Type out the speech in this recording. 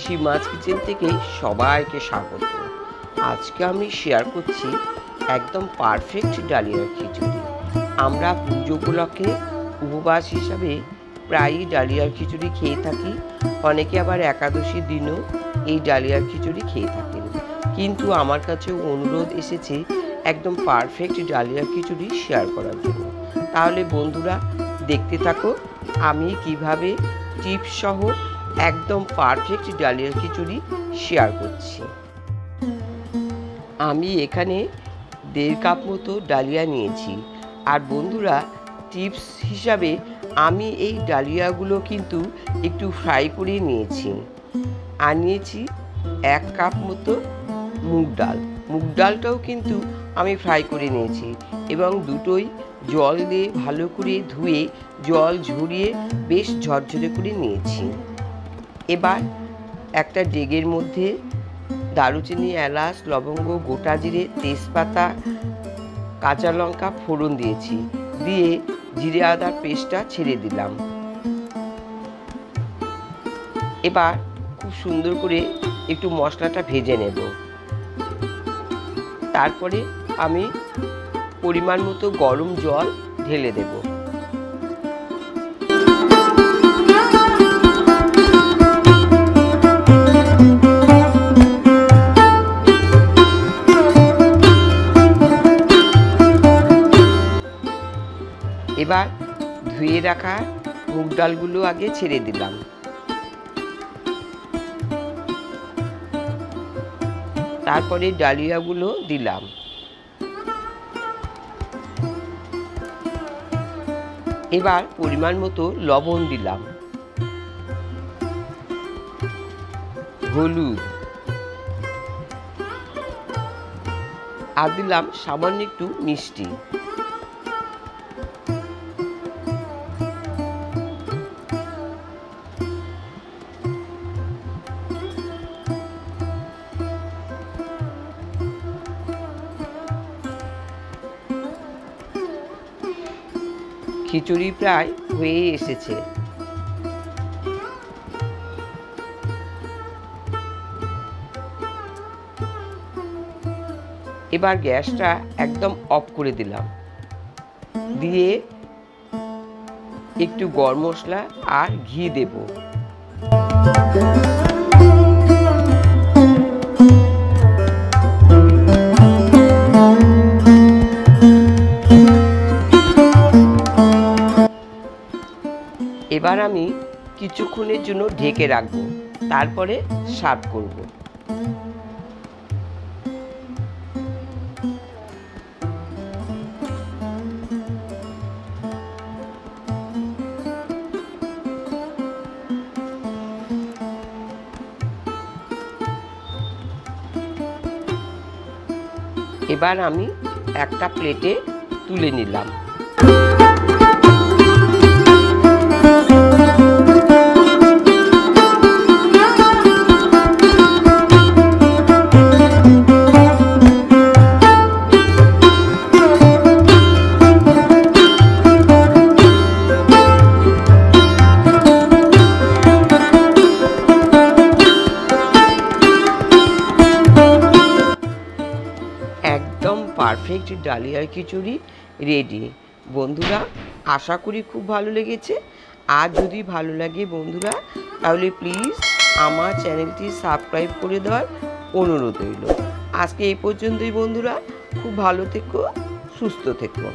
Seema's kitchen থেকে সবাইকে স্বাগত। আজকে আমি শেয়ার করছি একদম পারফেক্ট ডালিয়ার খিচুড়ি। আমরা পুজো উপলক্ষে উপবাস হিসাবে প্রায়ই ডালিয়ার খিচুড়ি খেয়ে থাকি, অনেকে আবার একাদশীর দিনও এই ডালিয়ার খিচুড়ি খেয়ে থাকেন। কিন্তু আমার কাছে অনুরোধ এসেছে একদম পারফেক্ট ডালিয়ার খিচুড়ি শেয়ার করার জন্য। তাহলে বন্ধুরা দেখতে থাকো আমি কিভাবে টিপস সহ একদম পারফেক্ট ডালিয়ার খিচুড়ি শেয়ার করছি। আমি এখানে 1.5 কাপ মতো ডালিয়া নিয়েছি। আর বন্ধুরা টিপস হিসাবে আমি এই ডালিয়াগুলো কিন্তু একটু ফ্রাই করে নিয়েছি। আর নিয়েছি 1 কাপ মতো মুগ ডাল। মুগ ডালটাও কিন্তু আমি ফ্রাই করে নিয়েছি এবং দুটোই জল দিয়ে ভালো করে ধুয়ে জল ঝরিয়ে বেশ ঝরঝরে করে নিয়েছি। এবার একটা ডেগের মধ্যে দারুচিনি, এলাচ, লবঙ্গ, গোটা জিরে, তেজপাতা, কাঁচা লঙ্কা ফোড়ন দিয়েছি, দিয়ে জিরে আদার পেস্টটা ছেড়ে দিলাম। এবার খুব সুন্দর করে একটু মশলাটা ভেজে নেব। তারপরে আমি পরিমাণ মতো গরম জল ঢেলে দেব। এবার ধুয়ে রাখা মুগ ডালগুলো আগে ছেড়ে দিলাম। তারপরে ডালিয়াগুলো দিলাম। এবার পরিমাণ মতো লবণ দিলাম, হলুদ, আর দিলাম সামান্য একটু মিষ্টি। খিচুড়ি প্রায় হয়ে এসেছে। এবার গ্যাসটা একদম অফ করে দিলাম, দিয়ে একটু গরম মশলা আর ঘি দেব। এবার আমি কিছুক্ষণের জন্য ঢেকে রাখবো, তারপরে সার্ভ করব। এবার আমি একটা প্লেটে তুলে নিলাম। একদম পারফেক্ট ডালিয়ার খিচুড়ি রেডি। বন্ধুরা আশা করি খুব ভালো লেগেছে। আর যদি ভালো লাগে বন্ধুরা তাহলে প্লিজ আমার চ্যানেলটি সাবস্ক্রাইব করে দেওয়ার অনুরোধ রইল। আজকে এই পর্যন্তই বন্ধুরা, খুব ভালো থেকো, সুস্থ থেকো।